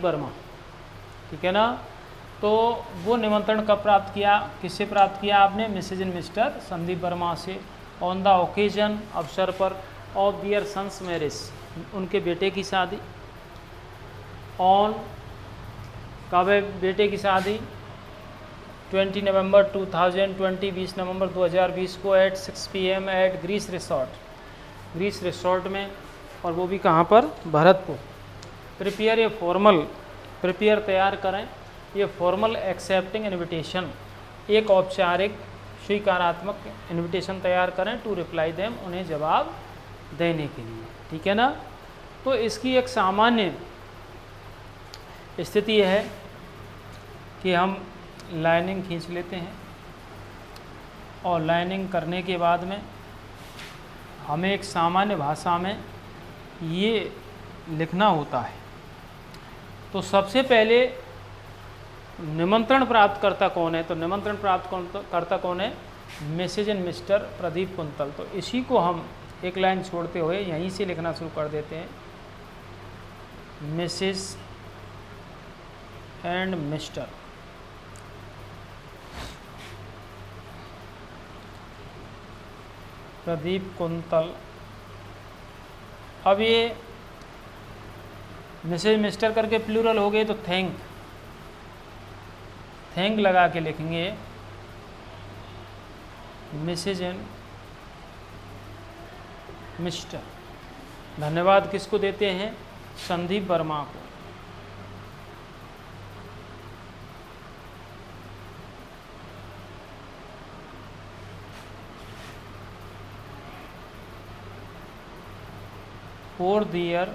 वर्मा, ठीक है ना। तो वो निमंत्रण कब प्राप्त किया, किससे प्राप्त किया आपने? Mrs and Mr Sandeep Verma से। ऑन द ओकेजन, अवसर पर, ऑफ दियर सन्स मैरिज, उनके बेटे की शादी। ऑन, कब है बेटे की शादी? 20 नवंबर 2020, 20 नवंबर 2020 को at 6 PM at Greece resort, Greece resort में, और वो भी कहाँ पर? Bharatpur. Prepare a formal, prepare तैयार करें, ये फॉर्मल एक्सेप्टिंग इनविटेशन, एक औपचारिक स्वीकारात्मक इनविटेशन तैयार करें, टू रिप्लाई देम, उन्हें जवाब देने के लिए, ठीक है ना। तो इसकी एक सामान्य स्थिति है कि हम लाइनिंग खींच लेते हैं, और लाइनिंग करने के बाद में हमें एक सामान्य भाषा में ये लिखना होता है। तो सबसे पहले निमंत्रण प्राप्त करता कौन है? तो निमंत्रण प्राप्त करता कौन है? Mrs and Mr Pradeep Kuntal. तो इसी को हम एक लाइन छोड़ते हुए यहीं से लिखना शुरू कर देते हैं, Mrs and Mr Pradeep Kuntal. अब ये मिसेज मिस्टर करके प्लूरल हो गए तो थैंक, थैंक लगा के लिखेंगे, मिसेज एंड मिस्टर। धन्यवाद किसको देते हैं? संदीप वर्मा को। For their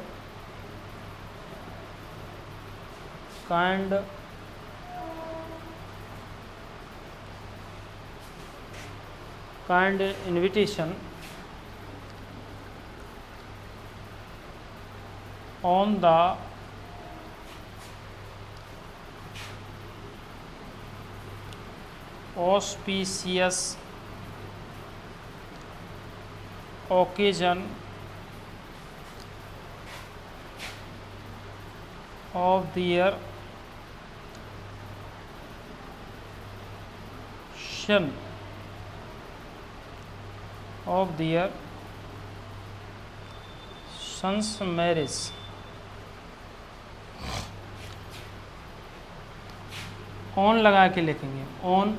kind invitation on the auspicious occasion of their son of their son's marriage। On लगा के लिखेंगे, ऑन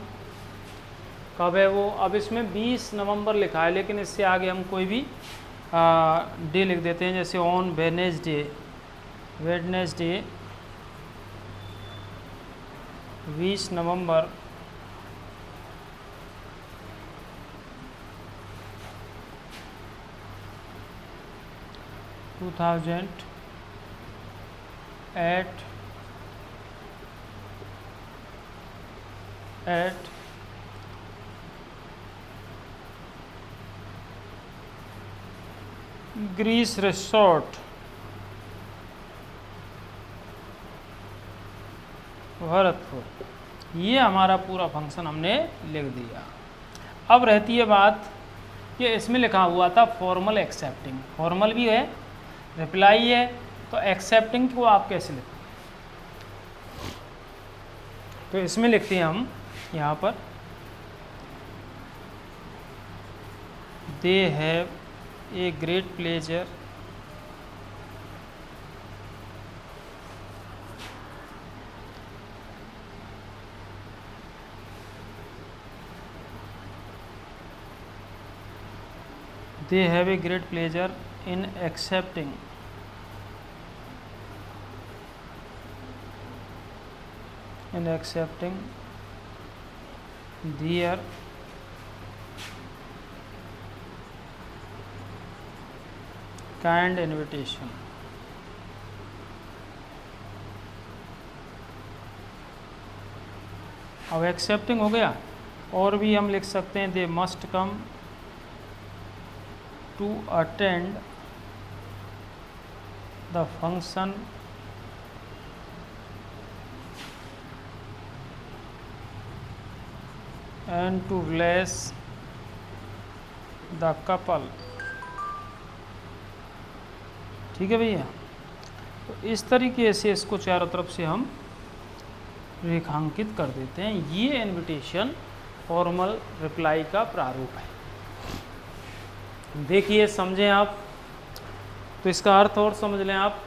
कब है वो? अब इसमें 20 नवंबर लिखा है, लेकिन इससे आगे हम कोई भी डे लिख देते हैं, जैसे on Wednesday, Wednesday 20 November 2000 at Greece resort, Bharatpur. ये हमारा पूरा फंक्शन हमने लिख दिया। अब रहती है बात कि इसमें लिखा हुआ था फॉर्मल एक्सेप्टिंग, फॉर्मल भी है, रिप्लाई है, तो एक्सेप्टिंग को आप कैसे लिखते? तो इसमें लिखते हैं हम यहाँ पर, दे have a great pleasure they have a great pleasure in accepting their kind invitation। अब एक्सेप्टिंग हो गया, और भी हम लिख सकते हैं, they must come to attend the function and to bless the couple। ठीक है भैया। तो इस तरीके से इसको चारों तरफ से हम रेखांकित कर देते हैं। ये इनविटेशन फॉर्मल रिप्लाई का प्रारूप है। देखिए, समझें आप, तो इसका अर्थ और समझ लें आप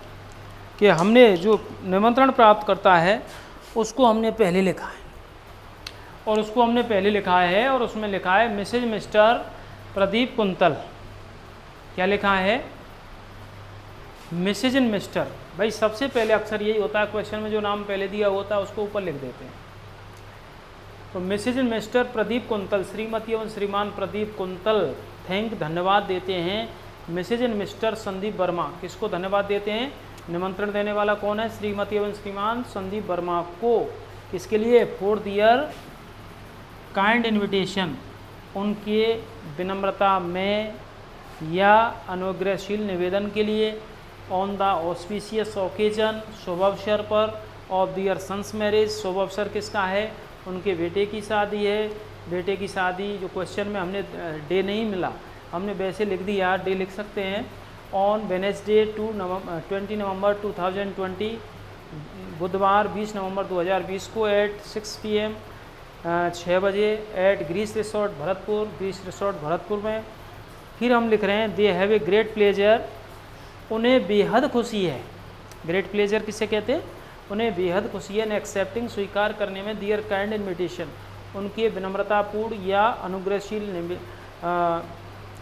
कि हमने जो निमंत्रण प्राप्त करता है उसको हमने पहले लिखा है, और उसको हमने पहले लिखा है और उसमें लिखा है मिसेज मिस्टर प्रदीप कुंतल। क्या लिखा है? Mrs and Mr. भाई सबसे पहले अक्सर यही होता है, क्वेश्चन में जो नाम पहले दिया होता है उसको ऊपर लिख देते हैं। तो Mrs and Mr Pradeep Kuntal, Shrimati एवं श्रीमान प्रदीप कुंतल, धन्यवाद देते हैं Mrs and Mr Sandeep Verma. किसको धन्यवाद देते हैं? निमंत्रण देने वाला कौन है? श्रीमती एवं श्रीमान संदीप वर्मा को। किसके लिए? फॉर दियर काइंड इन्विटेशन, उनके विनम्रता में या अनुग्रहशील निवेदन के लिए, ऑन द ऑस्पिशियस ओकेजन, शुभ अवसर पर, ऑफ दियर सन्स मैरिज, शुभ अवसर किसका है? उनके बेटे की शादी है। बेटे की शादी, जो क्वेश्चन में हमने डे नहीं मिला, हमने वैसे लिख दिया, डे लिख सकते हैं। ऑन वेडनेसडे 20 नवंबर 2020, बुधवार 20 नवंबर 2020 को एट 6 PM 6 बजे at Greece resort Bharatpur, Greece resort Bharatpur में। फिर हम लिख रहे हैं they have a great pleasure, उन्हें बेहद खुशी है। ग्रेट प्लेजर किसे कहते हैं? उन्हें बेहद खुशी है। एक्सेप्टिंग, स्वीकार करने में, दियर काइंड इन्विटेशन, उनके विनम्रतापूर्ण या अनुग्रहशील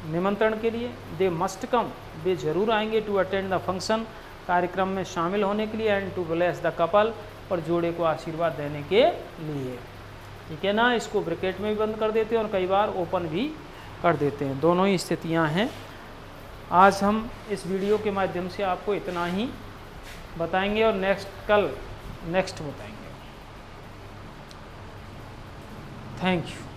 निमंत्रण के लिए। दे मस्ट कम, वे जरूर आएंगे। टू अटेंड द फंक्शन, कार्यक्रम में शामिल होने के लिए। And to bless the couple, और जोड़े को आशीर्वाद देने के लिए। ठीक है ना? इसको ब्रैकेट में भी बंद कर देते हैं और कई बार ओपन भी कर देते हैं, दोनों ही स्थितियां हैं। आज हम इस वीडियो के माध्यम से आपको इतना ही बताएंगे और नेक्स्ट बताएंगे। Thank you.